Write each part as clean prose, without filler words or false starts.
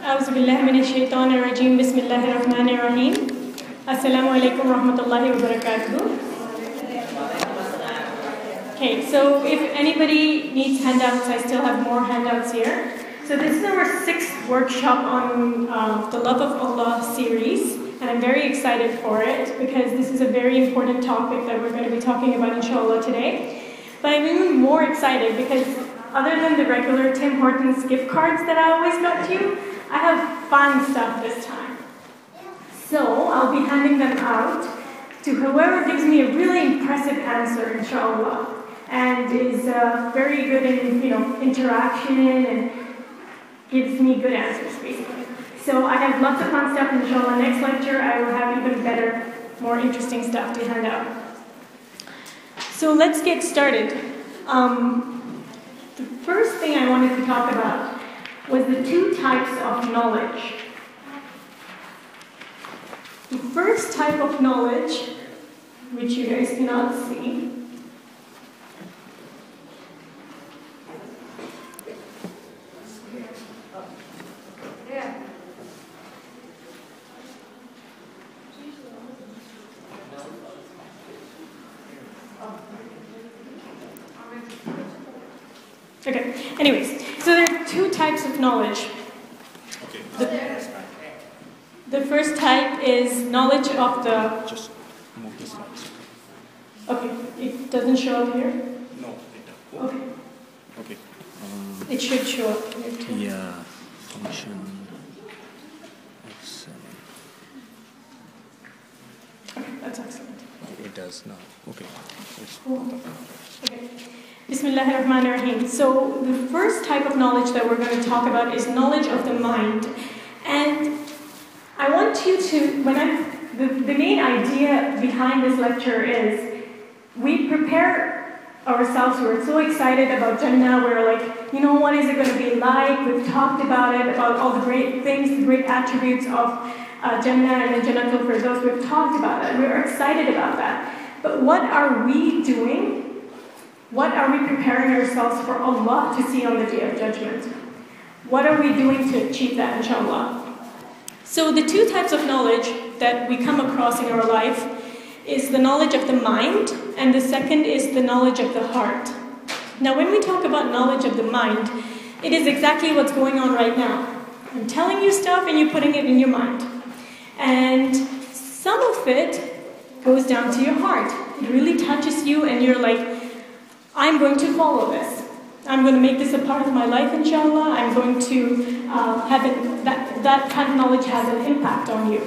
أعوذ بالله من الشيطان الرجيم بسم الله الرحمن الرحيم Assalamu alaikum warahmatullahi wabarakatuh. Okay, so if anybody needs handouts, I still have more handouts here. So this is our 6th workshop on the Love of Allah series, and I'm very excited for it because this is a very important topic that we're going to be talking about inshallah today. But I'm even more excited because other than the regular Tim Hortons gift cards that I always got you, I have fun stuff this time. So I'll be handing them out to whoever gives me a really impressive answer, inshallah, and is very good in interaction and gives me good answers, basically. So I have lots of fun stuff, inshallah. Next lecture, I will have even better, more interesting stuff to hand out. So let's get started. The first thing I wanted to talk about was the 2 types of knowledge. The first type of knowledge, which you guys cannot see, okay, anyways, so there are 2 types of knowledge. The first type is knowledge of the... Just move the slides. Okay, it doesn't show up here? No, it does. Okay. Okay. It should show up here too. Yeah, function F7. Okay, that's excellent. It does now. Okay. Okay. Bismillahirrahmanirrahim. So the first type of knowledge that we're going to talk about is knowledge of the mind. And I want you to, the main idea behind this lecture is we prepare ourselves, we're so excited about Jannah, we're like, what is it going to be like? We've talked about it, about all the great things, the great attributes of Jannah and the Jannatul Firdaus. We've talked about that, we're excited about that. But what are we doing? What are we preparing ourselves for Allah to see on the Day of Judgment? What are we doing to achieve that, inshallah? So the 2 types of knowledge that we come across in our life is the knowledge of the mind, and the second is the knowledge of the heart. Now when we talk about knowledge of the mind, it is exactly what's going on right now. I'm telling you stuff and you're putting it in your mind. And some of it goes down to your heart. It really touches you and you're like, I'm going to follow this. I'm going to make this a part of my life, inshallah. I'm going to have it, that kind of knowledge has an impact on you.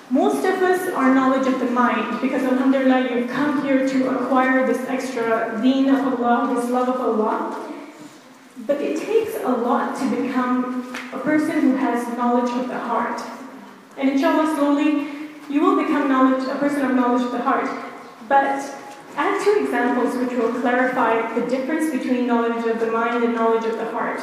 Most of us are knowledge of the mind because, alhamdulillah, you've come here to acquire this extra deen of Allah, this love of Allah. But it takes a lot to become a person who has knowledge of the heart. And inshallah, slowly, you will become a person of knowledge of the heart. But I have 2 examples which will clarify the difference between knowledge of the mind and knowledge of the heart.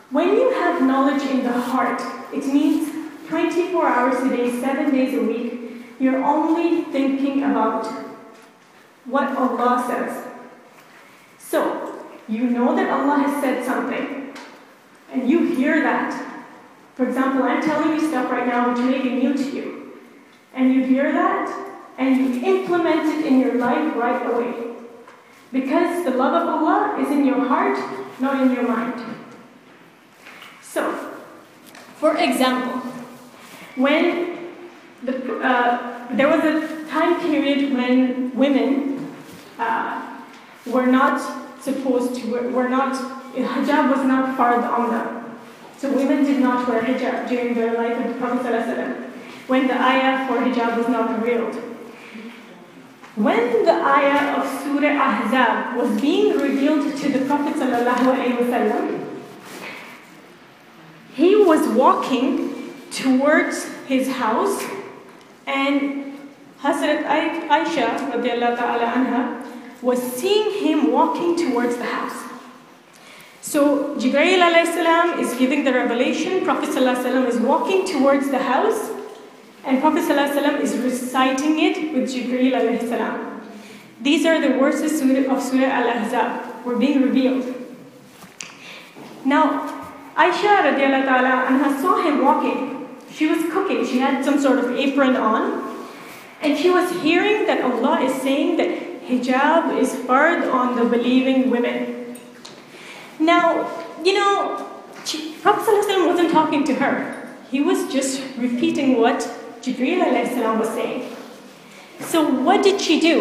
When you have knowledge in the heart, it means 24 hours a day, 7 days a week, you're only thinking about what Allah says. So, you know that Allah has said something, and you hear that. For example, I'm telling you stuff right now which may be new to you, and you hear that, and you implement it in your life right away. Because the love of Allah is in your heart, not in your mind. So, for example, when there was a time period when women were not supposed to, hijab was not fard on them. So women did not wear hijab during the life of the Prophet ﷺ, when the ayah for hijab was not revealed. When the ayah of Surah Ahzab was being revealed to the Prophet ﷺ, he was walking towards his house, and Hazrat Aisha radiallahu ta'ala anha was seeing him walking towards the house. So Jewairia alayhi salam is giving the revelation, Prophet ﷺ is walking towards the house, and Prophet ﷺ is reciting it with Jibreel alayhi salam. These are the verses of Surah Al-Ahzab were being revealed. Now, Aisha radiallahu ta'ala anha saw him walking. She was cooking. She had some sort of apron on. And she was hearing that Allah is saying that hijab is fard on the believing women. Now, Prophet ﷺ wasn't talking to her. He was just repeating what Jewairia was saying. So what did she do?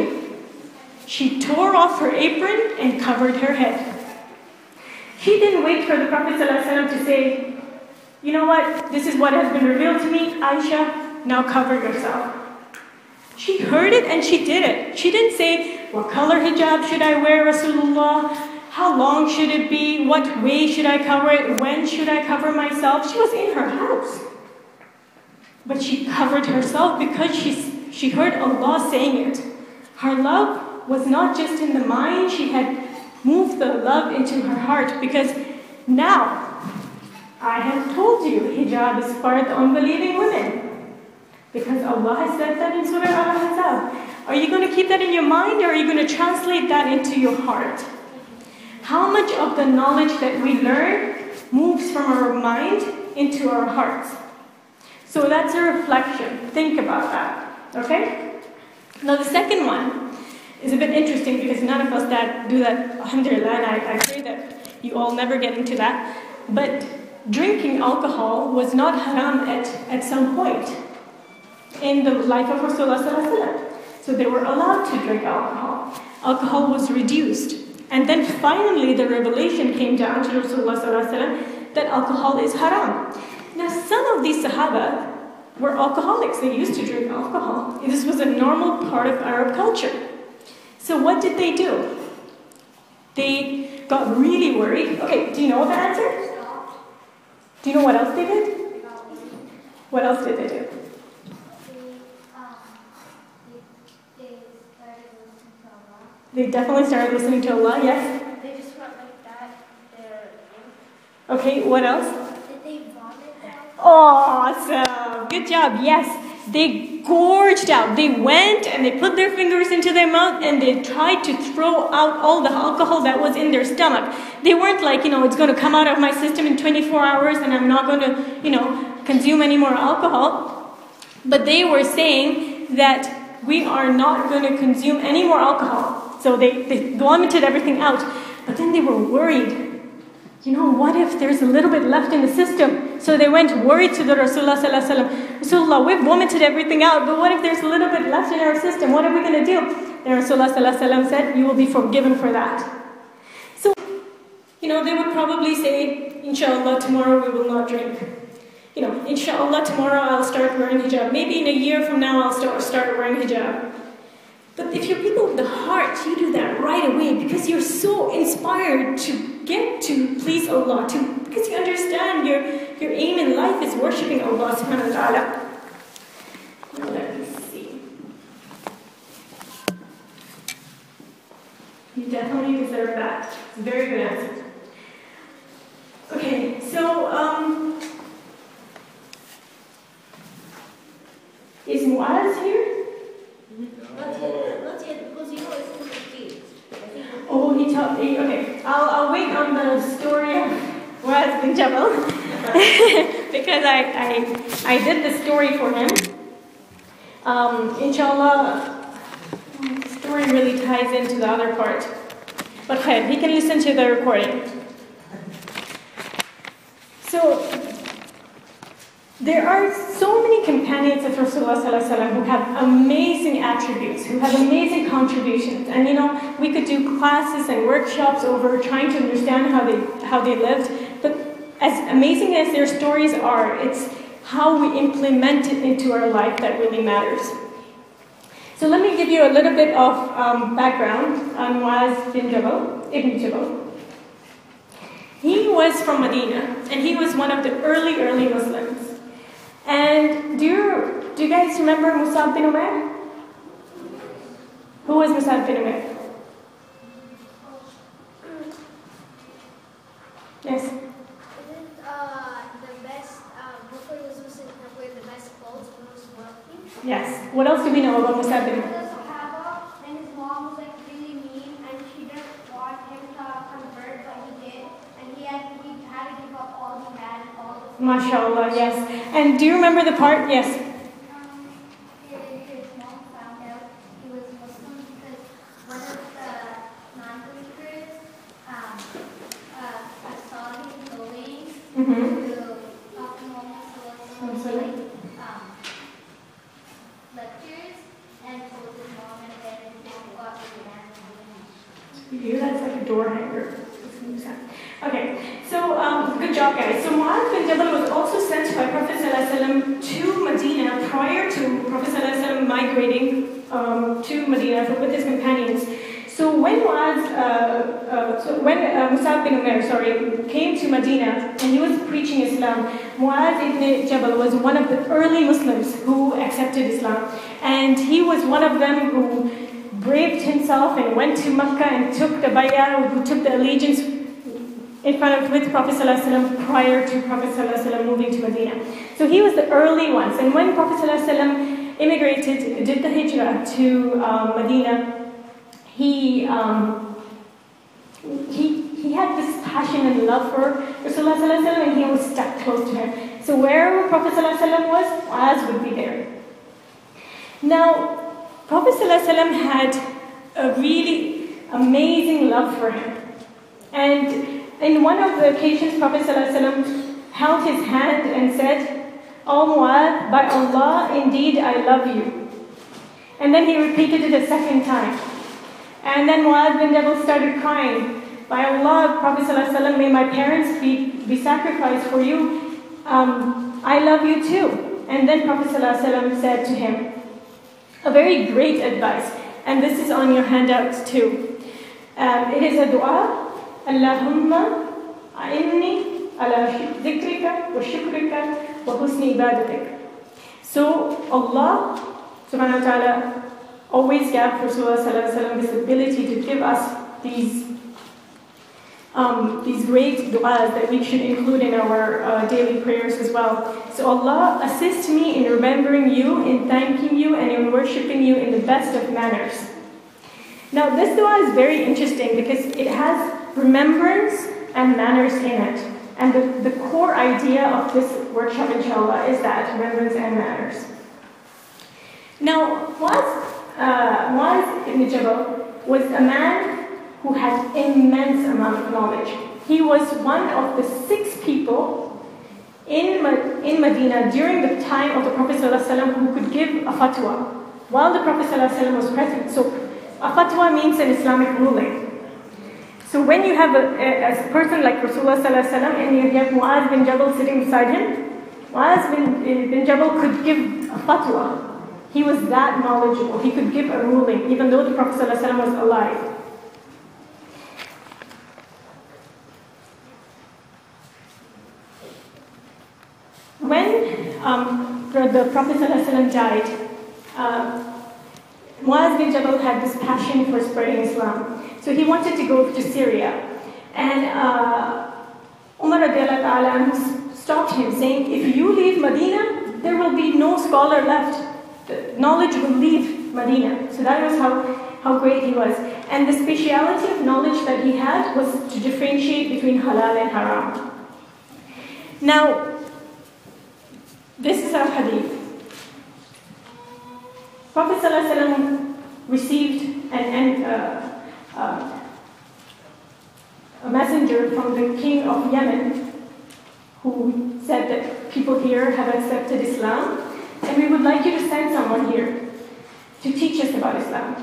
She tore off her apron and covered her head. She didn't wait for the Prophet ﷺ to say, you know what, this is what has been revealed to me, Aisha, now cover yourself. She heard it and she did it. She didn't say, what color hijab should I wear, Rasulullah? How long should it be? What way should I cover it? When should I cover myself? She was in her house. But she covered herself because she heard Allah saying it. Her love was not just in the mind, she had moved the love into her heart, because now I have told you hijab is for the unbelieving women. Because Allah has said that in Surah Al-Ahzab. Are you going to keep that in your mind, or are you going to translate that into your heart? How much of the knowledge that we learn moves from our mind into our hearts? So that's a reflection. Think about that. Okay? Now the second one is a bit interesting, because none of us that do that, alhamdulillah, and I pray that you all never get into that. But drinking alcohol was not haram at some point in the life of Rasulullah. So they were allowed to drink alcohol. Alcohol was reduced. And then finally the revelation came down to Rasulullah that alcohol is haram. Now some of these Sahaba were alcoholics. They used to drink alcohol. This was a normal part of Arab culture. So what did they do? They got really worried. Okay, do you know the answer? Do you know what else they did? What else did they do? They definitely started listening to Allah, yes? They just went like that. Okay, what else? Did they vomit out? Awesome! Good job, yes. They gorged out. They went and they put their fingers into their mouth and they tried to throw out all the alcohol that was in their stomach. They weren't like, it's going to come out of my system in 24 hours and I'm not going to, consume any more alcohol. But they were saying that we are not going to consume any more alcohol. So they vomited everything out. But then they were worried. What if there's a little bit left in the system? So they went worried to the Rasulullah sallallahu alaihi wasallam. Rasulullah, we've vomited everything out, but what if there's a little bit left in our system? What are we going to do? And Rasulullah sallallahu alaihi wasallam said, you will be forgiven for that. So, they would probably say, inshallah, tomorrow we will not drink. Inshallah, tomorrow I'll start wearing hijab. Maybe in a year from now I'll start wearing hijab. But if you're people of the heart, you do that right away because you're so inspired to get to please Allah, because you understand your aim in life is worshipping Allah subhanahu wa ta'ala. Now let me see. You definitely deserve that. It's a very good answer. Okay, so is Muaz here? Not yet, because it's confused. Oh, okay. I'll wait on the story of Muaz bin Jabal because I did the story for him. Inshallah, the story really ties into the other part. But khair, he can listen to the recording. So, there are so many companions of Rasulullah who have amazing attributes, who have amazing contributions. And we could do classes and workshops over trying to understand how they lived. But as amazing as their stories are, it's how we implement it into our life that really matters. So let me give you a little bit of background on Muaz bin Jabal, Ibn Jabal. He was from Medina, and he was one of the early Muslims. And do you guys remember Musab bin Umair? Who was Musab bin Umair? Yes. Isn't the best Bukhari was wearing the best clothes when he was wealthy? Yes. What else do we know about Musab bin Umair? The Sahaba, and his mom was really mean, and she didn't want him to convert, but he did, and he had MashaAllah, yes. And do you remember the part? Yes. His mom found out he was Muslim because one of the non-believers saw him going to Prophet Muhammad lectures and told his mom, and then his mom got really mad. You hear that? It's like a door hanger. Okay, so good job, guys. So Mu'adh bin Jabal was also sent by Prophet ﷺ to Medina prior to Prophet ﷺ migrating to Medina with his companions. So when Mus'ab bin Umair, came to Medina and he was preaching Islam, Mu'adh ibn Jabal was one of the early Muslims who accepted Islam, and he was one of them who braved himself and went to Mecca and took the bay'ah, who took the allegiance in front of with Prophet ﷺ prior to Prophet ﷺ moving to Medina. So he was the early ones. And when Prophet ﷺ immigrated, did the hijrah to Medina, he had this passion and love for Rasulullah ﷺ, and he was stuck close to him. So wherever Prophet ﷺ was, Mu'adh would be there. Now, Prophet ﷺ had a really amazing love for him. And in one of the occasions, Prophet ﷺ held his hand and said, "O Mu'adh, by Allah, indeed I love you." And then he repeated it a second time. And then Mu'adh bin Jabal started crying. "By Allah, Prophet ﷺ, may my parents be sacrificed for you. I love you too." And then Prophet ﷺ said to him, a very great advice, and this is on your handouts too. It is a dua. Allahumma a'inni ala dhikrika wa shukrika wa husni ibadatik. So Allah subhanahu wa ta'ala always gave Rasulullah this ability to give us these great du'as that we should include in our daily prayers as well. So Allah, assist me in remembering you, in thanking you, and in worshipping you in the best of manners. Now this dua is very interesting because it has remembrance and manners in it. And the core idea of this workshop, inshallah, is that remembrance and manners. Now, Mu'adh ibn Jabal was a man who had immense amount of knowledge. He was one of the 6 people in Medina during the time of the Prophet ﷺ who could give a fatwa while the Prophet ﷺ was present. So a fatwa means an Islamic ruling. So when you have a person like Rasulullah ﷺ and you have Mu'adh bin Jabal sitting beside him, Mu'adh bin Jabal could give a fatwa. He was that knowledgeable. He could give a ruling even though the Prophet ﷺ was alive. When the Prophet ﷺ died, Mu'adh bin Jabal had this passion for spreading Islam. So he wanted to go to Syria. And Umar radiallahu ta'ala stopped him, saying, "If you leave Medina, there will be no scholar left. The knowledge will leave Medina." So that was how great he was. And the speciality of knowledge that he had was to differentiate between halal and haram. Now, this is our hadith. Prophet ﷺ received a messenger from the king of Yemen who said that people here have accepted Islam and we would like you to send someone here to teach us about Islam.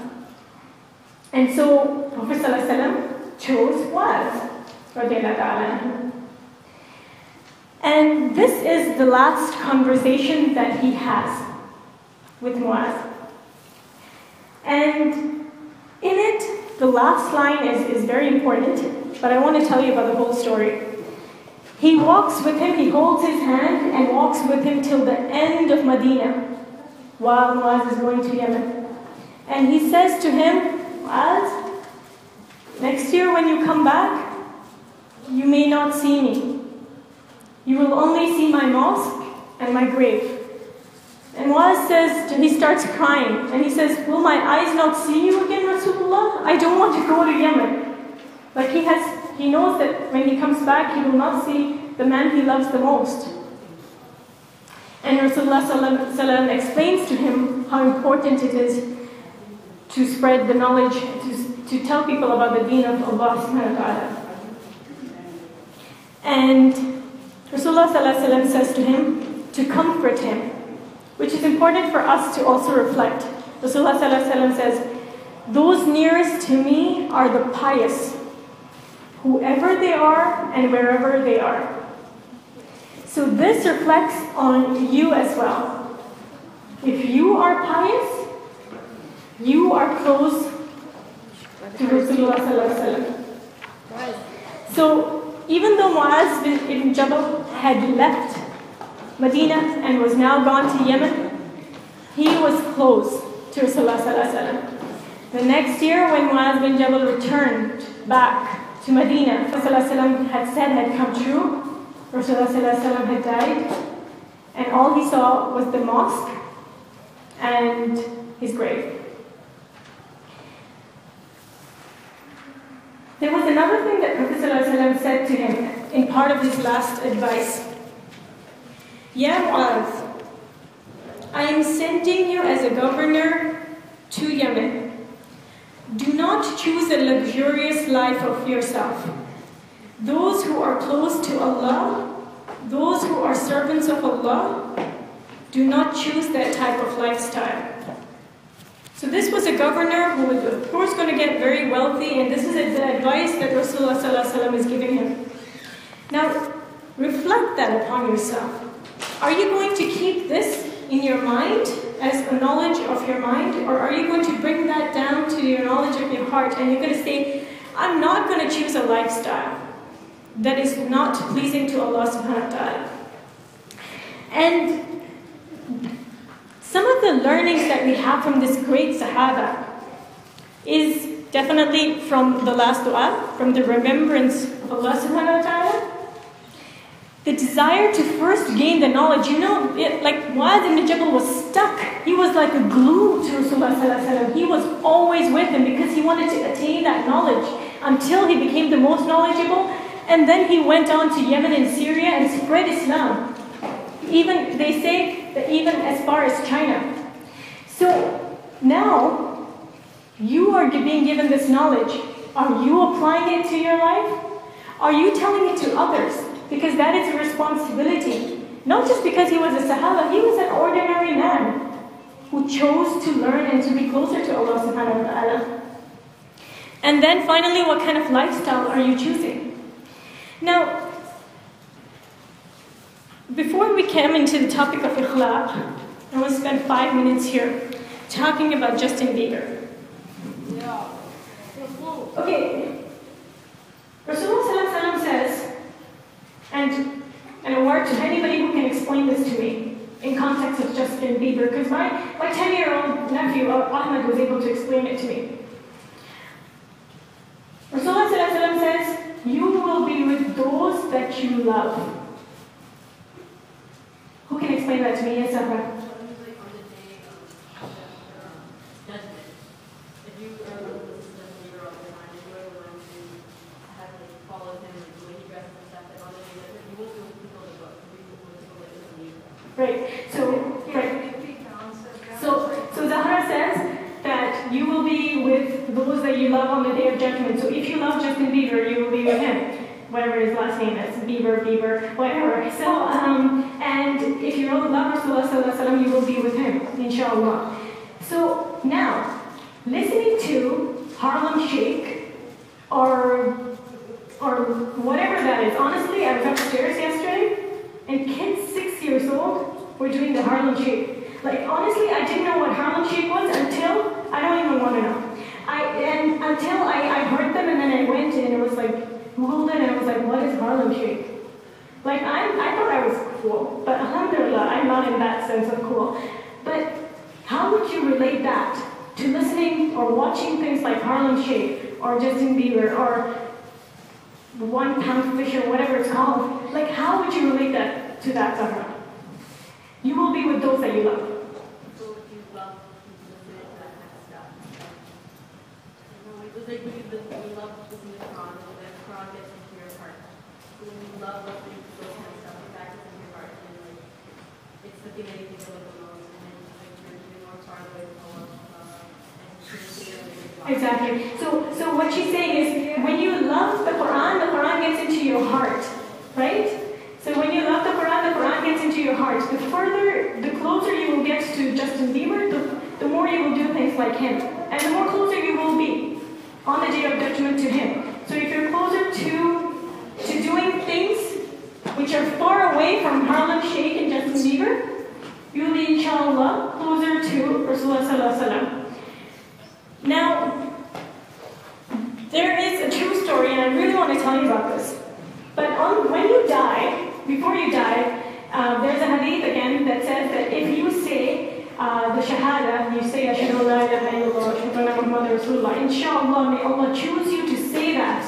And so Prophet ﷺ chose Mu'adh radiallahu ta'ala. And this is the last conversation that he has with Mu'adh. And in it, the last line is very important, but I want to tell you about the whole story. He walks with him, he holds his hand and walks with him till the end of Medina while Mu'adh is going to Yemen. And he says to him, "Mu'adh, next year when you come back, you may not see me. You will only see my mosque and my grave." And Mu'adh says, he starts crying, and he says, "Will my eyes not see you again, Rasulullah? I don't want to go to Yemen." Like he knows that when he comes back, he will not see the man he loves the most. And Rasulullah sallallahu alaihi wasallam explains to him how important it is to spread the knowledge, to tell people about the deen of Allah subhanahu wa ta'ala. And Rasulullah sallallahu alaihi wasallam says to him to comfort him, which is important for us to also reflect. Rasulullah sallallahu alaihi wasallam says, "Those nearest to me are the pious, whoever they are and wherever they are." So this reflects on you as well. If you are pious, you are close to Rasulullah sallallahu alaihi wasallam. So even though Muaz ibn Jabal had left Medina and was now gone to Yemen, he was close to Rasulullah sallallahu alaihi wasallam. The next year, when Muaz bin Jabal returned back to Medina, Rasulullah sallallahu alaihi wasallam had said had come true. Rasulullah sallallahu alaihi wasallam had died, and all he saw was the mosque and his grave. There was another thing that Prophet sallallahu alaihi wasallam said to him in part of his last advice. "Ya Muaz, I am sending you as a governor to Yemen. Do not choose a luxurious life of yourself. Those who are close to Allah, those who are servants of Allah, do not choose that type of lifestyle." So this was a governor who was of course going to get very wealthy, and this is the advice that Rasulullah sallallahu alaihi wasallam is giving him. Now, reflect that upon yourself. Are you going to keep this in your mind as a knowledge of your mind, or are you going to bring that down to your knowledge of your heart and you're going to say, "I'm not going to choose a lifestyle that is not pleasing to Allah subhanahu wa ta'ala"? And some of the learnings that we have from this great Sahaba is definitely from the last dua, from the remembrance of Allah subhanahu wa ta'ala. The desire to first gain the knowledge. Like Muaz ibn Jabal was stuck. He was like a glue to Rasulullah sallallahu alaihi wasallam. He was always with him because he wanted to attain that knowledge until he became the most knowledgeable. And then he went on to Yemen and Syria and spread Islam. Even, they say, that even as far as China. So now, you are being given this knowledge. Are you applying it to your life? Are you telling it to others? Because that is a responsibility. Not just because he was a Sahaba, he was an ordinary man who chose to learn and to be closer to Allah subhanahu wa ta'ala. And then finally, what kind of lifestyle are you choosing? Now, before we come into the topic of Ikhlaq, I want to spend 5 minutes here talking about Justin Bieber. Okay, Rasulullah says, and a word to anybody who can explain this to me in context of Justin Bieber, because my 10-year-old nephew Ahmed was able to explain it to me. Rasulullah says, "You will be with those that you love." Who can explain that to me? Yes, Sahra. On the day of judgment, if you are with Justin Bieber all the time, if you are willing to have followed him, like the way he dresses and stuff, then on the day of judgment, you won't be able to fulfill the book. You will be able to listen to you. Right. So Zahra says that you will be with those that you love on the day of judgment. So if you love Justin Bieber, you will be with him, whatever his last name is, Bieber, whatever. So, and if you love Rasulullah sallallahu alaihi wasallam, you will be with him, inshallah. So now, listening to Harlem Shake or whatever that is. Honestly, I was upstairs yesterday, and kids 6 years old were doing the Harlem Shake. Like, honestly, I didn't know what Harlem Shake was until, I don't even want to know. Until I heard them, and then I went and it was like, Googled it, and I was like, what is Harlem Shake? Like, I thought I was cool, but alhamdulillah, I'm not in that sense of cool. But how would you relate that to listening or watching things like Harlem Shake or Justin Bieber or One Pound Fish or whatever it's called? Like, how would you relate that to that, Zahra? You will be with those that you love. So if you love listening to that kind of stuff. It's like when you love listening to Quran, and the Quran gets into your heart. So when you love listening to those kind of stuff, it gets into your heart. And like, it's the thing that you think of the most, and then like you're doing more far away from Allah, and she's really good. Exactly. So what she's saying is, when you love the Quran gets into your heart, right? So when you love the Quran gets into your heart. The closer you will get to Justin Bieber, the more you will do things like him, and the more closer you will be on the day of judgment to him. So if you're closer to doing things which are far away from Harlem Shake and Justin Bieber, you will be, inshallah, closer to Rasulullah sallallahu alaihi wasallam. Now, there is a true story, and I really want to tell you about this. But when you die, before you die, there's a hadith again that says that if you say the shahada, you say ashhadu an la ilaha illallah, ashhadu anna Muhammadan Rasulullah, inshallah, may Allah choose you to say that.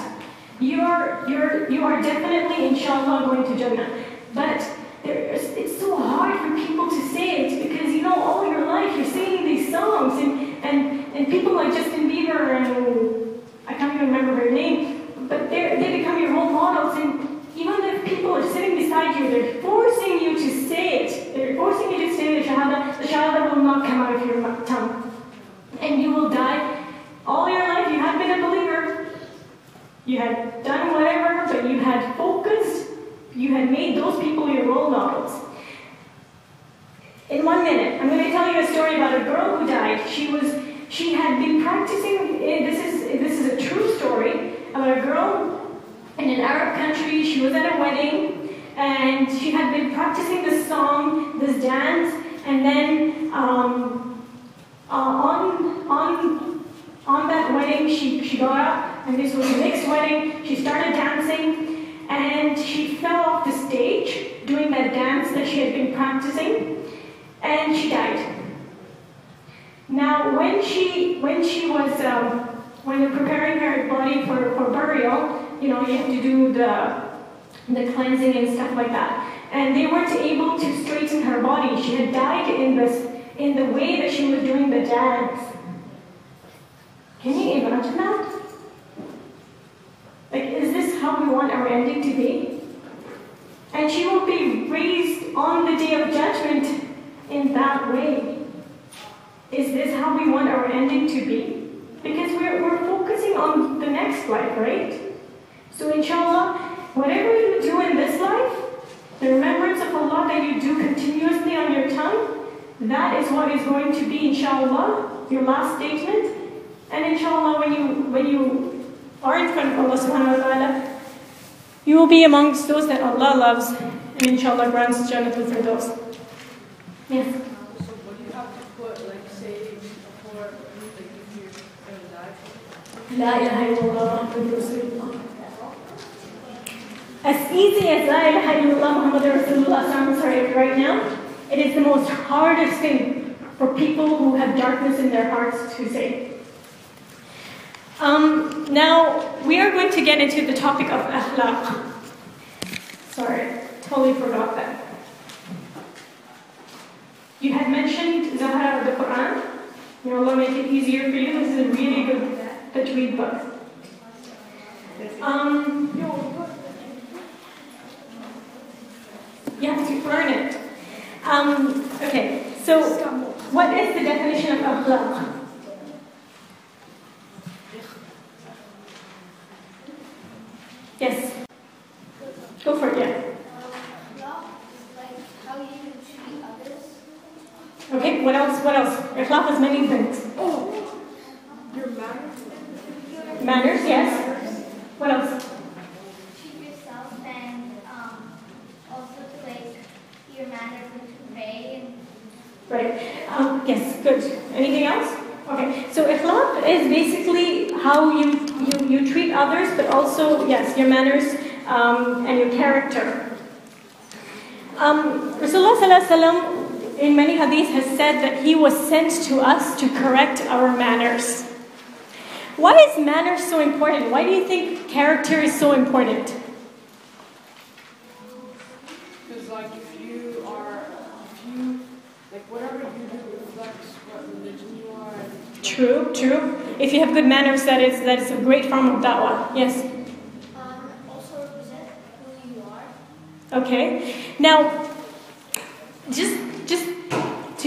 You are definitely, inshallah, going to Jannah. But it's so hard for people to say it because, all your life you're singing these songs and people like Justin Bieber and I can't even remember her name, but they become your role models, and even if people are sitting beside you, they're forcing you to say it. They're forcing you to say the shahada will not come out of your tongue. And you will die. All your life you have been a believer. You had done whatever, but you had focused. You had made those people your role models. In 1 minute, I'm going to tell you a story about a girl who died. She had been practicing. This is a true story about a girl in an Arab country. She was at a wedding, and she had been practicing this song, this dance, and then on that wedding, she got up, and this was the next wedding. She started dancing, and she fell off the stage doing that dance that she had been practicing, and she died. Now, when they're preparing her body for burial, you have to do the cleansing and stuff like that, and they weren't able to straighten her body. She had died in the way that she was doing the dance. Can you imagine that? Like, is this how we want our ending to be? And she will be raised on the day of judgment in that way. Is this how we want our ending to be? Because we're focusing on the next life, right? So inshallah, whatever you do in this life, the remembrance of Allah that you do continuously on your tongue, that is what is going to be, inshallah, your last statement. And inshallah, when you are in front of Allah subhanahu wa ta'ala, you will be amongst those that Allah loves, and inshallah grants Jannatul Firdaus. Yes? So what do you have to put, like, say, before, like, if you're going to die? La ilaha illallah Muhammadur Rasulullah. As easy as La ilaha illallah Muhammadur Rasulullah sounds right now, it is the most hardest thing for people who have darkness in their hearts to say. Now, we are going to get into the topic of Ikhlaq. Sorry, totally forgot that. You had mentioned Zahra of the Quran. May Allah make it easier for you. This is a really good tajweed book. You have to learn it. Okay, so what is the definition of Ikhlaq? Yes. Go for it, yeah. Ikhlaq is like how you treat others. Okay, what else? Ikhlaq is many things. Oh, your manners? Manners, yes. What else? Treat yourself and also to like your manners and to pray and Right. Yes, good. Anything else? Okay. So Ikhlaq is basically how you treat others, but also, yes, your manners and your character. Rasulullah sallallahu alaihi wasallam in many hadiths has said that he was sent to us to correct our manners. Why is manners so important? Why do you think character is so important? Because, like, like, whatever you do reflects what religion you are. And True. If you have good manners, that is a great form of da'wah. Yes. also represent who you are. Okay. Now, just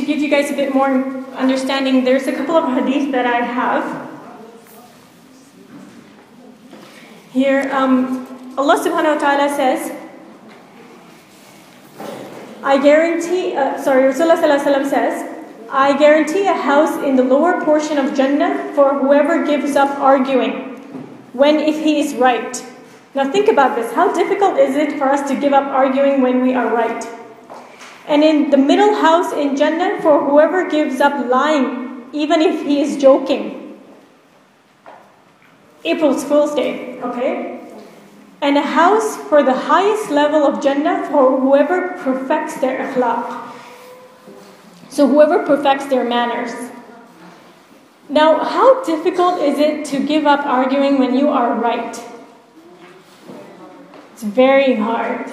give you guys a bit more understanding, there's a couple of hadith that I have. Here, Allah subhanahu wa ta'ala says, Rasulullah sallallahu alaihi wasallam says, I guarantee a house in the lower portion of Jannah for whoever gives up arguing, when if he is right. Now think about this. How difficult is it for us to give up arguing when we are right? And in the middle house in Jannah for whoever gives up lying, even if he is joking. April's Fool's Day, okay? And a house for the highest level of Jannah for whoever perfects their Ikhlaq. So whoever perfects their manners. Now, how difficult is it to give up arguing when you are right? It's very hard.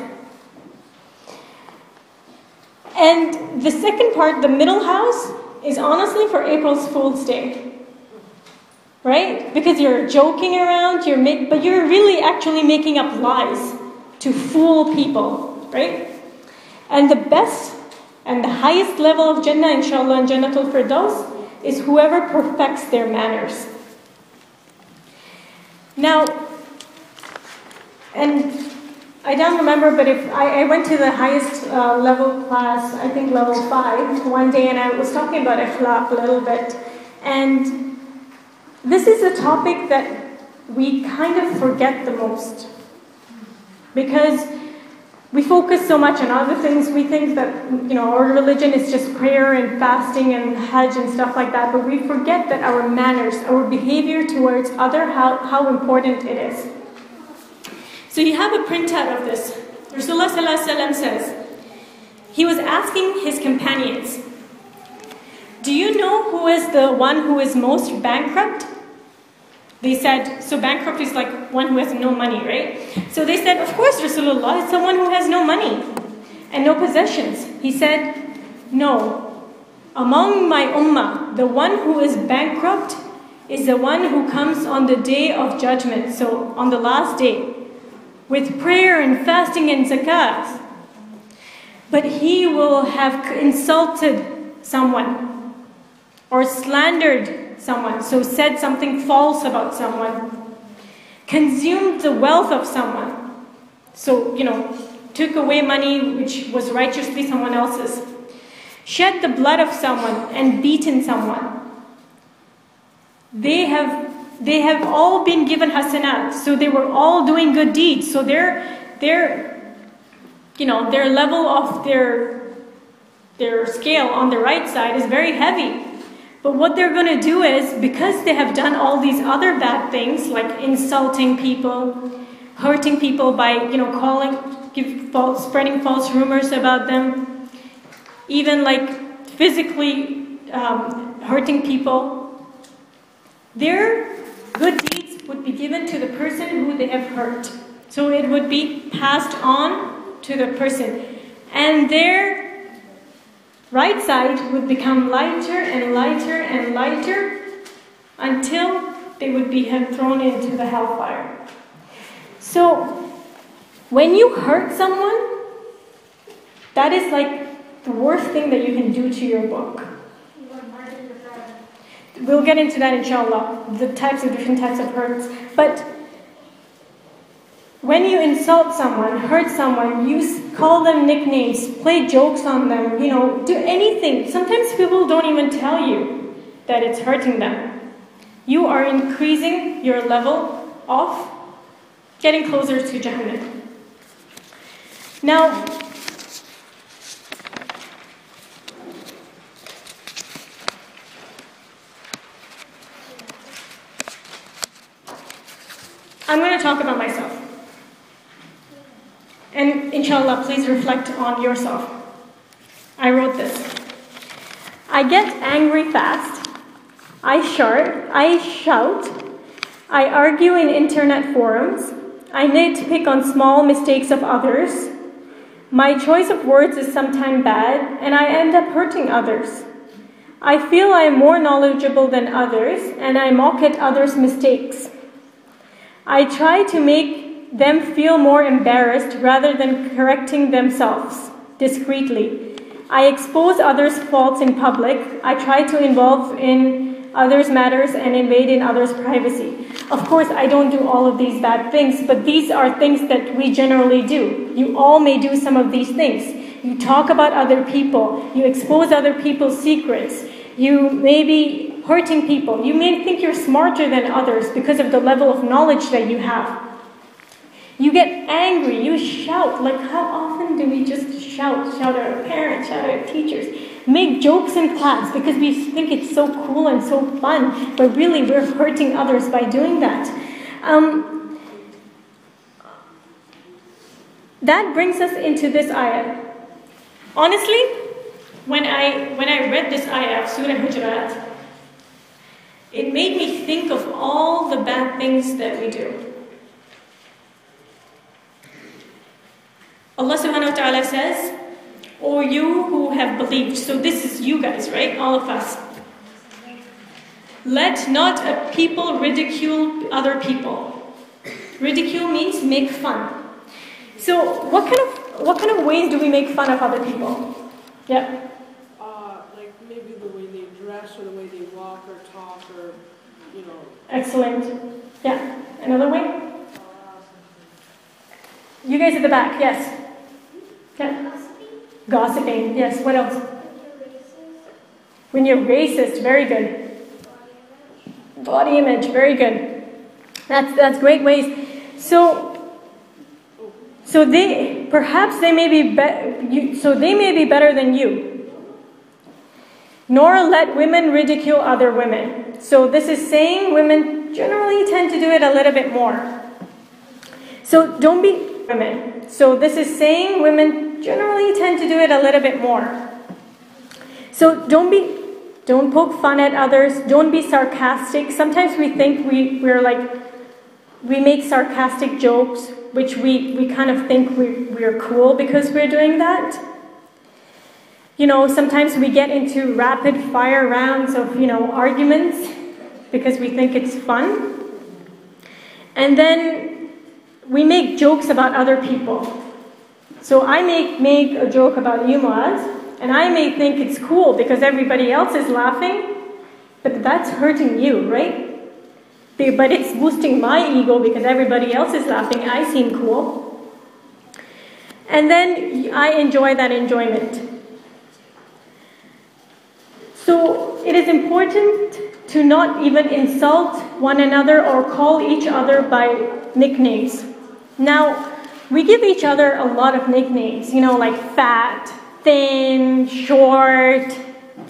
And the second part, the middle house, is honestly for April's Fool's Day. Right? Because you're joking around, but you're really actually making up lies to fool people. Right? And the best and the highest level of Jannah, inshallah, in Jannatul Firdaus, is whoever perfects their manners. Now, and I don't remember, but if I went to the highest level class, I think level 5, one day, and I was talking about Ikhlaq a little bit. And this is a topic that we kind of forget the most. Because we focus so much on other things. We think that, our religion is just prayer and fasting and hajj and stuff like that. But we forget that our manners, our behavior towards others, how important it is. So you have a printout of this. Rasulullah sallallahu alaihi wasallam says, he was asking his companions, do you know who is the one who is most bankrupt? They said, so bankrupt is like one who has no money, right? So they said, of course, Rasulullah, it's someone who has no money and no possessions. He said, no. Among my ummah, the one who is bankrupt is the one who comes on the day of judgment, so on the last day, with prayer and fasting and zakat. But he will have insulted someone or slandered someone, so said something false about someone, consumed the wealth of someone, so, took away money which was righteously someone else's, shed the blood of someone and beaten someone. They have all been given hasanat, so they were all doing good deeds, so their level of their scale on the right side is very heavy. But what they're going to do is, because they have done all these other bad things, like insulting people, hurting people by, spreading false rumors about them, even like physically hurting people, their good deeds would be given to the person who they have hurt. So it would be passed on to the person. And their right side would become lighter and lighter and lighter until they would be thrown into the hellfire. So when you hurt someone, that is like the worst thing that you can do to your book. We'll get into that, inshallah, the different types of hurts. But when you insult someone, hurt someone, you call them nicknames, play jokes on them, do anything. Sometimes people don't even tell you that it's hurting them. You are increasing your level of getting closer to Jahannam. Now, I'm going to talk about myself. And inshallah, please reflect on yourself. I wrote this. I get angry fast. I shout. I argue in internet forums. I nitpick on small mistakes of others. My choice of words is sometimes bad, and I end up hurting others. I feel I am more knowledgeable than others, and I mock at others' mistakes. I try to make them feel more embarrassed rather than correcting themselves discreetly. I expose others' faults in public. I try to involve in others' matters and invade in others' privacy. Of course, I don't do all of these bad things, but these are things that we generally do. You all may do some of these things. You talk about other people. You expose other people's secrets. You may be hurting people. You may think you're smarter than others because of the level of knowledge that you have. You get angry, you shout. Like, how often do we just shout? Shout at our parents, shout at our teachers. Make jokes in class because we think it's so cool and so fun, but really we're hurting others by doing that. That brings us into this ayah. Honestly, when I read this ayah of Surah Hujurat, it made me think of all the bad things that we do. Allah subhanahu wa ta'ala says, "O you who have believed," so this is you guys, right? All of us. "Let not a people ridicule other people." Ridicule means make fun. So what kind of ways do we make fun of other people? Yeah. Like maybe the way they dress or the way they walk or talk or, you know. Excellent. Yeah. Another way? You guys at the back, yes. Yeah. Gossiping, yes. What else? When you're racist, very good. Body image, very good. That's great ways. So they may be better than you. Nor let women ridicule other women. So this is saying women generally tend to do it a little bit more. So don't be women. So this is saying women generally tend to do it a little bit more. So don't poke fun at others. Don't be sarcastic. Sometimes we think we make sarcastic jokes, which we kind of think we're cool because we're doing that. You know, sometimes we get into rapid fire rounds of, arguments because we think it's fun. And then we make jokes about other people. So I make a joke about you, Muaz, and I may think it's cool because everybody else is laughing, but that's hurting you, right? But it's boosting my ego because everybody else is laughing. I seem cool. And then I enjoy that enjoyment. So it is important to not even insult one another or call each other by nicknames. Now, we give each other a lot of nicknames, like fat, thin, short,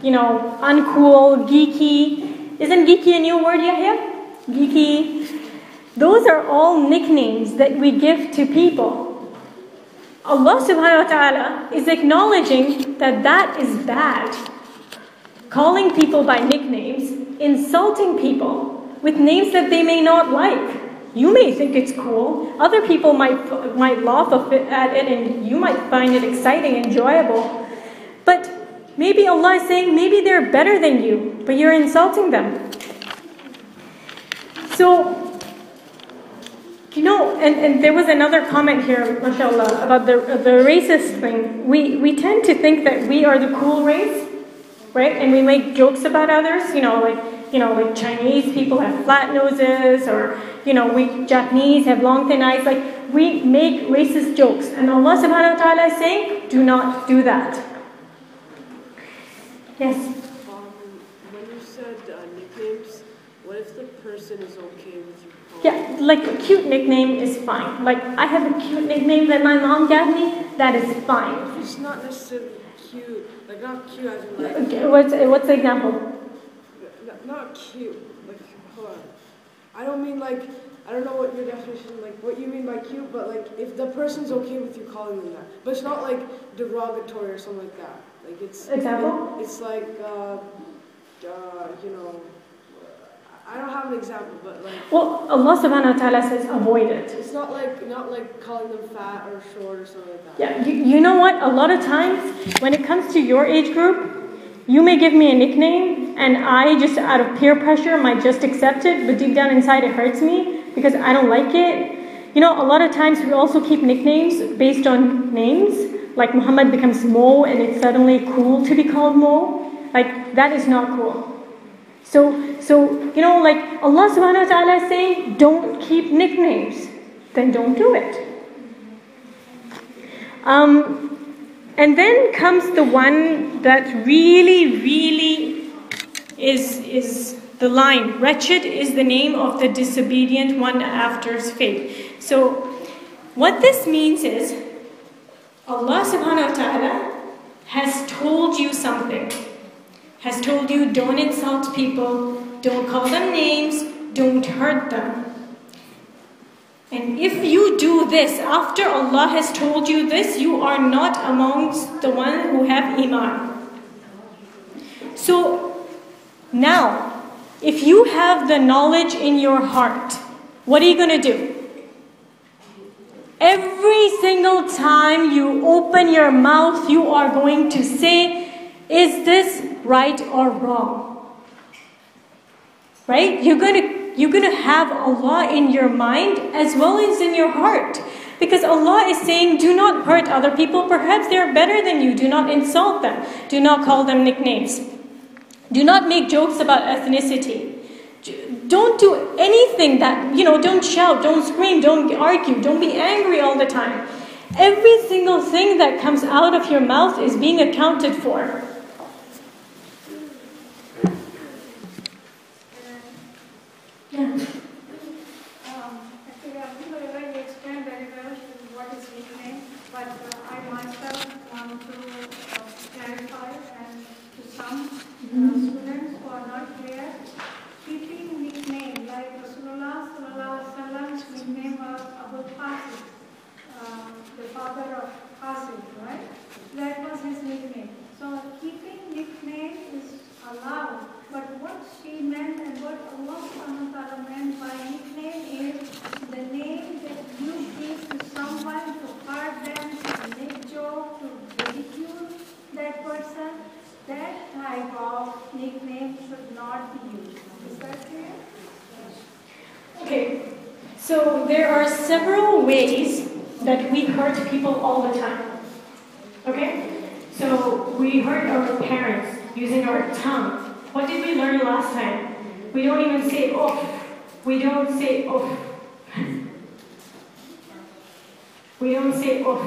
uncool, geeky. Isn't geeky a new word, Yahya? Geeky. Those are all nicknames that we give to people. Allah subhanahu wa ta'ala is acknowledging that is bad. Calling people by nicknames, insulting people with names that they may not like. You may think it's cool. Other people might laugh at it and you might find it exciting, enjoyable. But maybe Allah is saying, maybe they're better than you, but you're insulting them. So, and there was another comment here, mashallah, about the racist thing. We tend to think that we are the cool race, right? And we make jokes about others, like Chinese people have flat noses, or we Japanese have long thin eyes. Like, we make racist jokes, and Allah subhanahu wa ta'ala is saying, do not do that. Yes. When you said nicknames, what if the person is okay with you calling? Yeah, like a cute nickname is fine. Like, I have a cute nickname that my mom gave me. That is fine. It's not necessarily cute. Like, not cute as in like. Okay, what's the example? Not cute. Like, hold on. I don't mean like, I don't know what your definition, like what you mean by cute, but like if the person's okay with you calling them that. But it's not like derogatory or something like that. Like it's. Example? It's like, I don't have an example, but like. Well, Allah subhanahu wa ta'ala says avoid it. It's not like calling them fat or short or something like that. Yeah, you know what? A lot of times when it comes to your age group, you may give me a nickname and I just out of peer pressure might just accept it, but deep down inside it hurts me because I don't like it. You know, a lot of times we also keep nicknames based on names. Like Muhammad becomes Mo and it's suddenly cool to be called Mo. Like, that is not cool. So you know, like Allah subhanahu wa ta'ala is saying, don't keep nicknames. Then don't do it. And then comes the one that really is the line. Wretched is the name of the disobedient one after his fate. So what this means is, Allah subhanahu wa ta'ala has told you something. Has told you, don't insult people, don't call them names, don't hurt them. And if you do this, after Allah has told you this, you are not amongst the ones who have Iman. So, now, if you have the knowledge in your heart, what are you going to do? Every single time you open your mouth, you are going to say, is this right or wrong? Right? You're going to have Allah in your mind as well as in your heart. Because Allah is saying, do not hurt other people. Perhaps they are better than you. Do not insult them. Do not call them nicknames. Do not make jokes about ethnicity. Don't do anything that, you know, don't shout, don't scream, don't argue, don't be angry all the time. Every single thing that comes out of your mouth is being accounted for. Yeah. Actually, you explained very well what is nickname, but I myself want to clarify and to some students who are not clear. Keeping nickname, like Rasulullah sallallahu alaihi wasallam's nickname was Abu Qasim, the father of Qasim, right? That was his nickname. So keeping nickname is allowed, but what she meant and what Allah subhanahu wa ta'ala meant by nickname is the name that you give to someone to hurt them, to make joke, to ridicule that person. That type of nickname should not be used. Is that clear? Okay, so there are several ways that we hurt people all the time. Okay? So we hurt our parents using our tongue. What did we learn last time? We don't even say oof. We don't say oof. We don't say oof.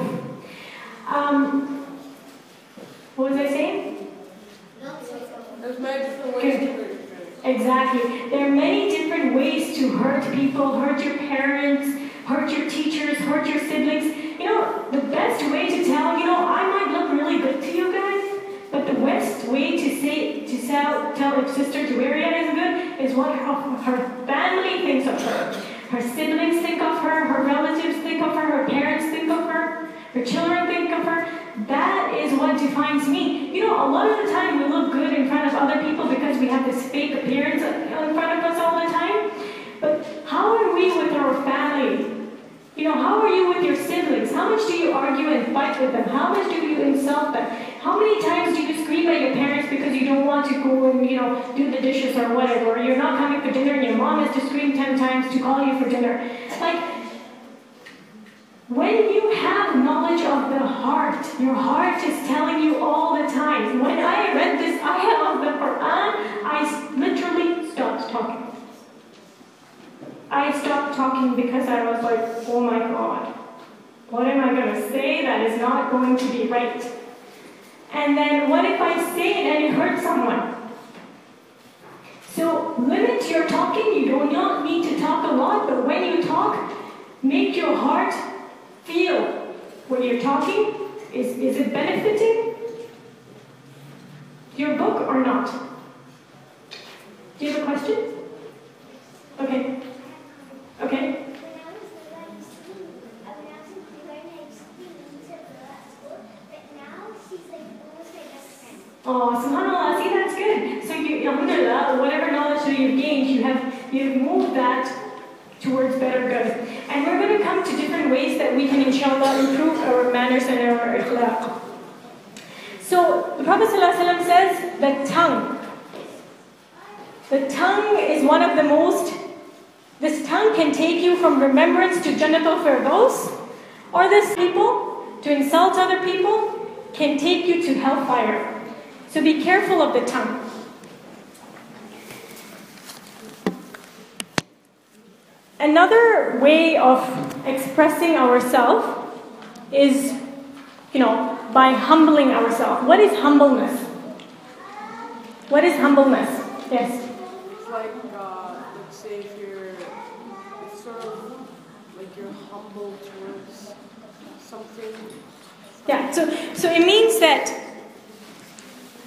What was I saying? There's many different ways to hurt. Exactly. There are many different ways to hurt people, hurt your parents, hurt your teachers, hurt your siblings. You know, the best way to tell, you know, I might look really good to you guys, but the best way to tell if Sister Jewairia is good is what her family thinks of her. Her siblings think of her relatives think of her parents think of her children think of her. That is what defines me. You know, a lot of the time we look good in front of other people because we have this fake appearance in front of us all the time. But how are we with our family? You know, how are you with your siblings? How much do you argue and fight with them? How much do you insult them? How many times do you scream at your parents because you don't want to go and, you know, do the dishes or whatever? Or you're not coming for dinner and your mom has to scream 10 times to call you for dinner. Like, when you have knowledge of the heart, your heart is telling you all the time. When I read this ayah of the Quran, I literally stopped talking. I stopped talking because I was like, oh my God, what am I going to say that is not going to be right? And then what if I say it and it hurts someone? So limit your talking. You do not need to talk a lot, but when you talk, make your heart feel when you're talking. Is it benefiting your book or not? Do you have a question? Okay. Okay. Oh, subhanAllah, see, that's good. So you, alhamdulillah, whatever knowledge that you've gained, you've moved that towards better good. And we're going to come to different ways that we can, inshallah, improve our manners and our ikhlaq. So the Prophet ﷺ says the tongue is one of the most This tongue can take you from remembrance to Jannatul Firdaus, or this people, to insult other people, can take you to hellfire. So be careful of the tongue. Another way of expressing ourselves is, by humbling ourselves. What is humbleness? What is humbleness? Yes. It's like, let's say it's sort of like you're humble towards something. Yeah, so it means that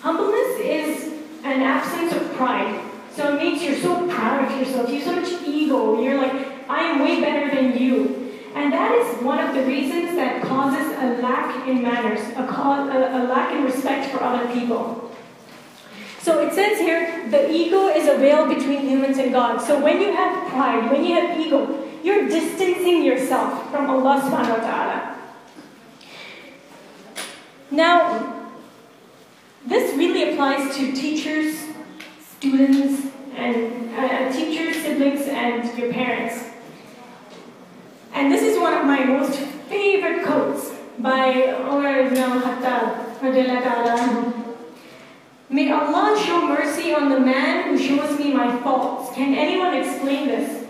humbleness is an absence of pride. So it means you're so proud of yourself, you have so much ego, you're like, I am way better than you. And that is one of the reasons that causes a lack in manners, a lack in respect for other people. So it says here, the ego is a veil between humans and God. So when you have pride, when you have ego, you're distancing yourself from Allah subhanahu wa ta'ala. Now, this really applies to teachers, students, and teachers, siblings, and your parents. And this is one of my most favorite quotes by Umar ibn al-Khattab. May Allah show mercy on the man who shows me my faults. Can anyone explain this?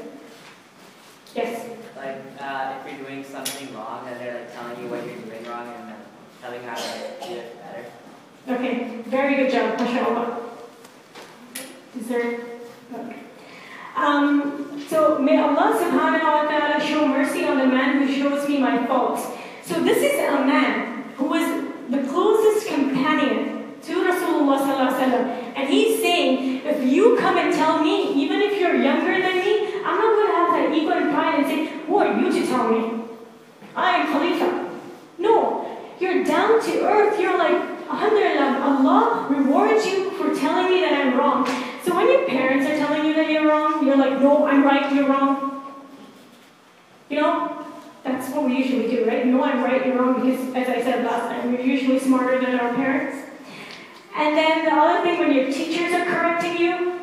Yes. Like, if you're doing something wrong and they're like telling you what you're doing wrong and telling you how to do it better. Okay, very good job, mashallah. Is there? Okay. So may Allah subhanahu wa ta'ala show mercy on the man who shows me my faults. So this is a man who was the closest companion to Rasulullah sallallahu alaihi wasallam, and he's saying, if you come and tell me, even if you're younger than me, I'm not going to have that ego and pride and say, who are you to tell me? I am Khalifa. No, you're down to earth. You're like, alhamdulillah, Allah rewards you for telling me that I'm wrong. So when your parents are telling you that you're wrong, you're like, no, I'm right, you're wrong. That's what we usually do, right? No, I'm right, you're wrong, because as I said last time, we're usually smarter than our parents. And then the other thing, when your teachers are correcting you,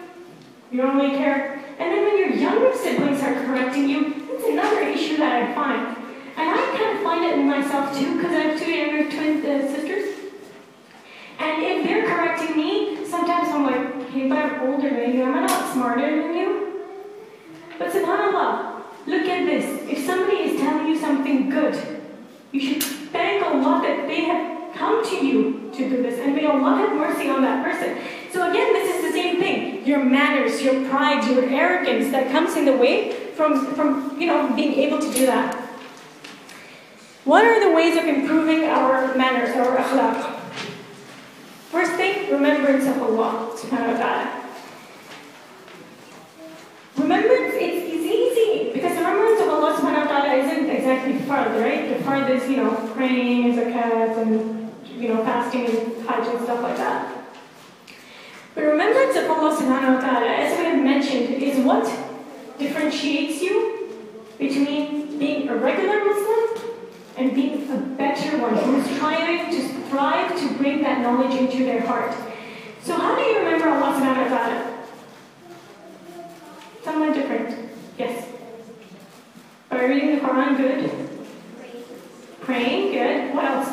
you don't really care. And then when your younger siblings are correcting you, that's another issue that I find. And I kind of find it in myself too, because I have two younger twin sisters. And if they're correcting me, sometimes I'm like, hey, but I'm older than you, am I not smarter than you? But subhanAllah, look at this. If somebody is telling you something good, you should thank Allah that they have come to you to do this, and may Allah have mercy on that person. So again, this is the same thing. Your manners, your pride, your arrogance that comes in the way from being able to do that. What are the ways of improving our manners, our akhlaq? First thing, remembrance of Allah subhanahu wa ta'ala. Remembrance, it's easy, because the remembrance of Allah subhanahu wa ta'ala isn't exactly fard, right? The fard is, praying, zakat, and, fasting and hajj and stuff like that. But remembrance of Allah subhanahu wa ta'ala, as we have mentioned, is what differentiates you between being a regular Muslim and being a better one who is trying to strive to bring that knowledge into their heart. So how do you remember Allah subhanahu wa ta'ala? Somewhat different. Yes. By reading the Quran, good. Praying, good. What else?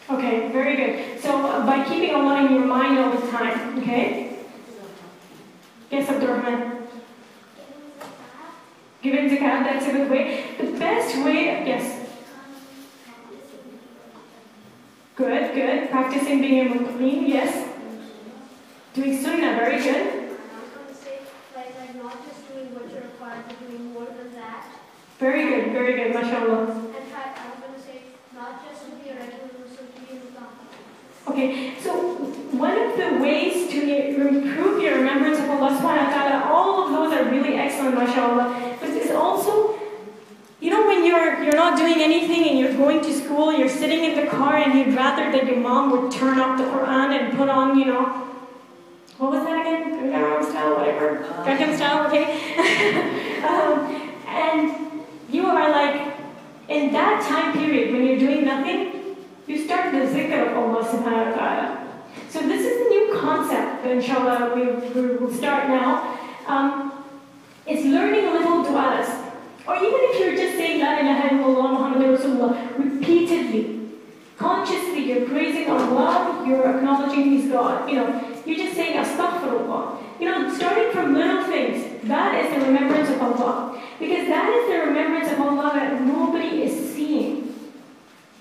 Okay, very good. So by keeping Allah in your mind all the time, okay? Yes, Abdurrahman. Giving zakat, that's a good way. The best way, yes. Good. Practicing being a muqim, yes. Doing sunnah, very good. I was going to say, like not just doing what you're required, but doing more than that. Very good, mashallah. And I was going to say, not just to be a regular Muslim, to be a Muslim. Okay, so one of the ways to improve your remembrance of Allah subhanahu wa ta'ala, all of those are really excellent, mashallah. But it's also, when you're not doing anything and you're going to school, you're sitting in the car and you'd rather that your mom would turn off the Quran and put on, what was that again? Gangnam style, whatever. Gangnam style, okay? And you are like, in that time period when you're doing nothing, You start the zikr of Allah subhanahu wa ta'ala. So this is a new concept that inshallah we will start now. It's learning little du'as. Or even if you're just saying La ilaha illallah Muhammadur Rasulullah repeatedly, consciously you're praising Allah, you're acknowledging He's God. You're just saying astaghfirullah. Starting from little things, that is the remembrance of Allah. Because that is the remembrance of Allah that nobody is seeing.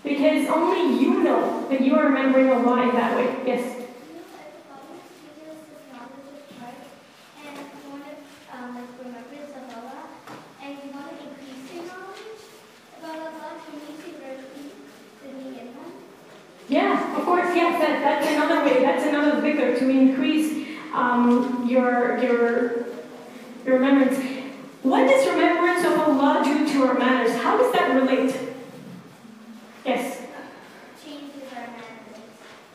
Because only you know that you are remembering Allah in that way. Yes? Yeah, of course, yes, that's another way, that's another dhikr to increase your remembrance. What does remembrance of Allah do to our manners? How does that relate? Yes? Changes our manners.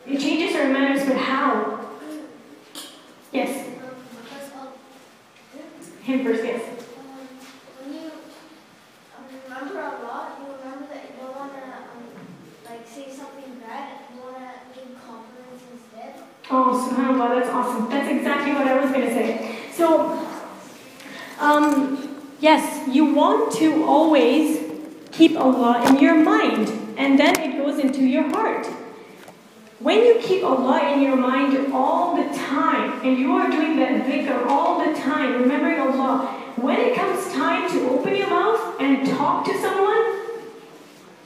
It changes our manners, but how? Yes? Him first, yes. When you remember Allah, you remember that you don't want to say something bad, you want to give compliments instead. Oh, subhanAllah, that's awesome. That's exactly what I was going to say. So, yes, you want to always keep Allah in your mind, and then it goes into your heart. When you keep Allah in your mind all the time, and you are doing that dhikr all the time, remembering Allah, when it comes time to open your mouth and talk to someone,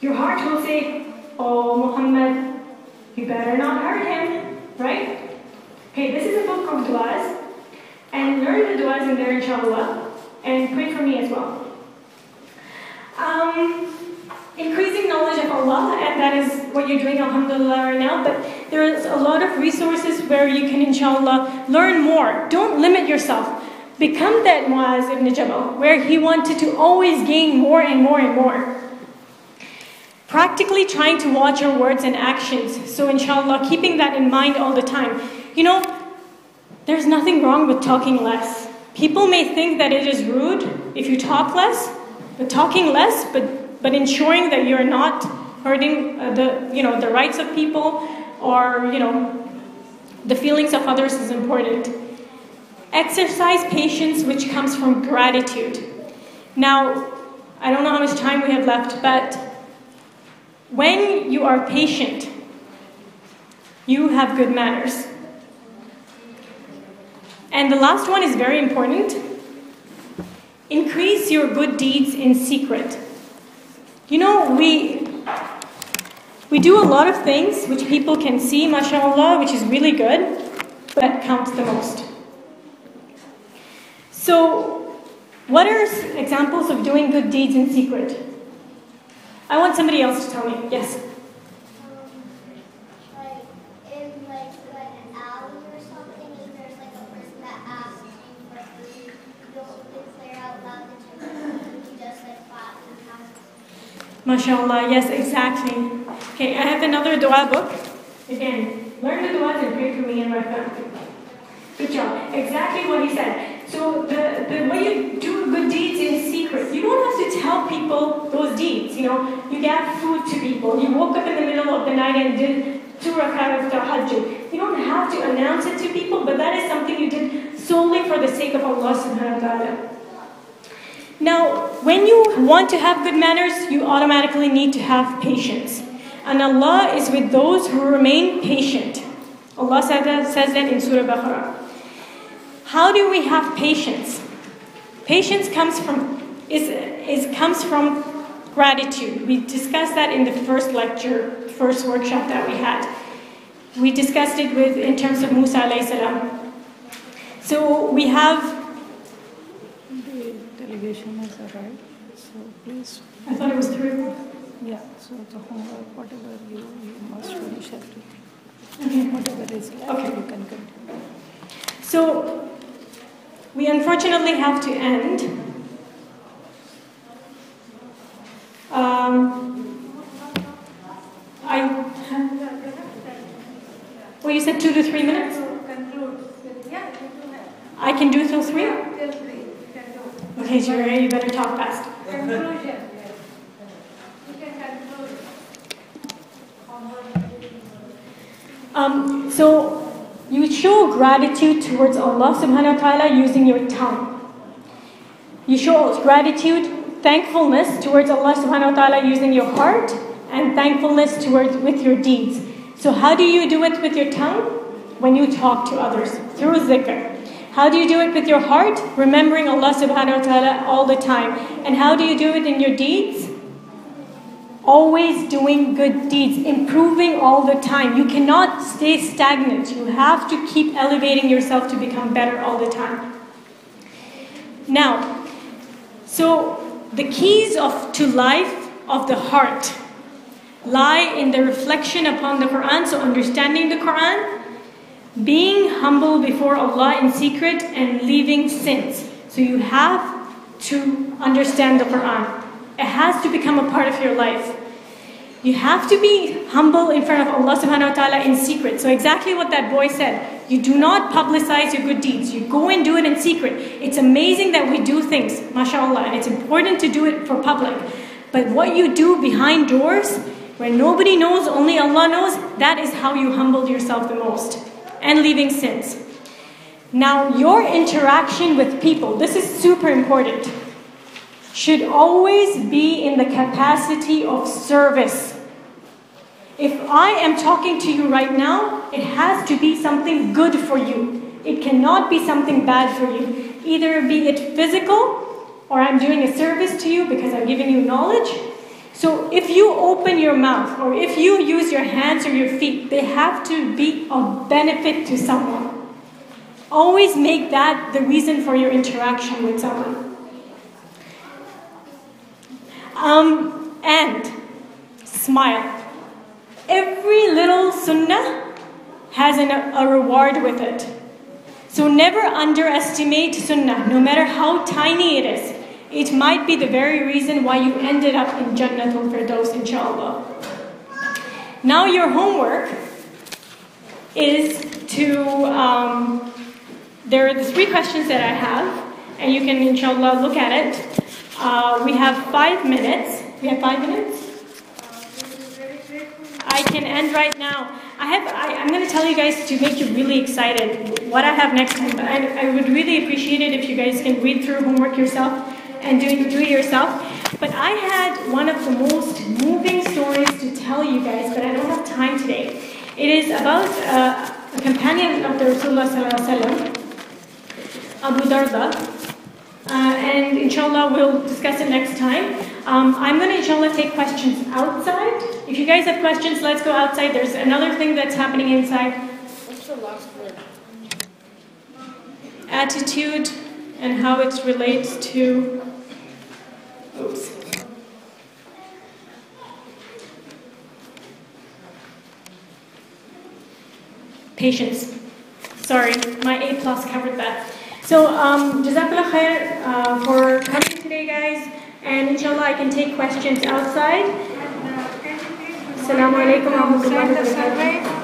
your heart will say, oh, Muhammad, you better not hurt him, right? Okay, this is a book of du'as, and learn the du'as in there, inshallah, and pray for me as well. Increasing knowledge of Allah, and that is what you're doing, alhamdulillah, right now, but there is a lot of resources where you can, inshallah, learn more. Don't limit yourself. Become that Muaz ibn Jabal, where he wanted to always gain more and more and more. Practically trying to watch your words and actions. So inshallah, keeping that in mind all the time. There's nothing wrong with talking less. People may think that it is rude if you talk less, but talking less, but ensuring that you're not hurting the rights of people or the feelings of others is important. Exercise patience, which comes from gratitude. Now, I don't know how much time we have left, but when you are patient, you have good manners. And the last one is very important. Increase your good deeds in secret. We do a lot of things which people can see, mashallah, which is really good, but that counts the most. So, what are examples of doing good deeds in secret? I want somebody else to tell me. Yes? In an alley or something, if there's a person that asks you for food, you don't declare out loud that you just quietly pass. MashaAllah, yes, exactly. Okay, I have another dua book. Again, learn the duas and pray for me and my family. Good job. Exactly what he said. So the way you do good deeds in secret, you don't have to tell people those deeds. You gave food to people. You woke up in the middle of the night and did 2 rakat of tahajjud. You don't have to announce it to people, but that is something you did solely for the sake of Allah subhanahu wa ta'ala. Now, when you want to have good manners, you automatically need to have patience. And Allah is with those who remain patient. Allah says that in Surah Baqarah. How do we have patience? Patience comes from gratitude. We discussed that in the first lecture, first workshop that we had. We discussed it in terms of Musa alayhi salam. So we have. The delegation has arrived. So please. I thought it was 3 o'clock. Yeah. So the homework, whatever you must finish everything. Okay. Whatever is left, okay. You can continue. So. We unfortunately have to end. Well, you said 2 to 3 minutes? I can do till 3? Okay, Jewairia, you better talk fast. Conclusion. You can conclude. So you show gratitude towards Allah subhanahu wa ta'ala using your tongue. You show gratitude, thankfulness towards Allah subhanahu wa ta'ala using your heart, and thankfulness with your deeds. So how do you do it with your tongue? When you talk to others, through zikr. How do you do it with your heart? Remembering Allah subhanahu wa ta'ala all the time. And how do you do it in your deeds? Always doing good deeds, improving all the time. You cannot stay stagnant. You have to keep elevating yourself to become better all the time. Now, so the keys to life of the heart lie in the reflection upon the Quran, so understanding the Quran, being humble before Allah in secret, and leaving sins. So you have to understand the Quran. It has to become a part of your life. You have to be humble in front of Allah subhanahu wa ta'ala in secret. So exactly what that boy said. You do not publicize your good deeds. You go and do it in secret. It's amazing that we do things, mashallah, and it's important to do it for public. But what you do behind doors, where nobody knows, only Allah knows, that is how you humbled yourself the most. And leaving sins. Now, your interaction with people, this is super important, should always be in the capacity of service. If I am talking to you right now, it has to be something good for you. It cannot be something bad for you. Either be it physical, or I'm doing a service to you because I'm giving you knowledge. So if you open your mouth, or if you use your hands or your feet, they have to be of benefit to someone. Always make that the reason for your interaction with someone. And smile. Every little sunnah has a reward with it. So never underestimate sunnah, no matter how tiny it is. It might be the very reason why you ended up in Jannatul Firdaus, inshallah. Now your homework is to, there are the 3 questions that I have, and you can inshallah look at it. We have 5 minutes. We have 5 minutes? I can end right now. I'm going to tell you guys to make you really excited what I have next time. But I would really appreciate it if you guys can read through homework yourself and do it yourself. But I had one of the most moving stories to tell you guys, but I don't have time today. It is about a companion of the Rasulullah sallallahu alaihi wasallam, Abu Darda. And inshallah we'll discuss it next time. I'm going to inshallah take questions outside. If you guys have questions, let's go outside. There's another thing that's happening inside. What's the last word? Attitude and how it relates to... Oops. Patience. Sorry, my A+ covered that. So, Jazakallah khair for coming today, guys. And inshallah, I can take questions outside. Assalamu alaikum wa rahmatullahi wa barakatuh.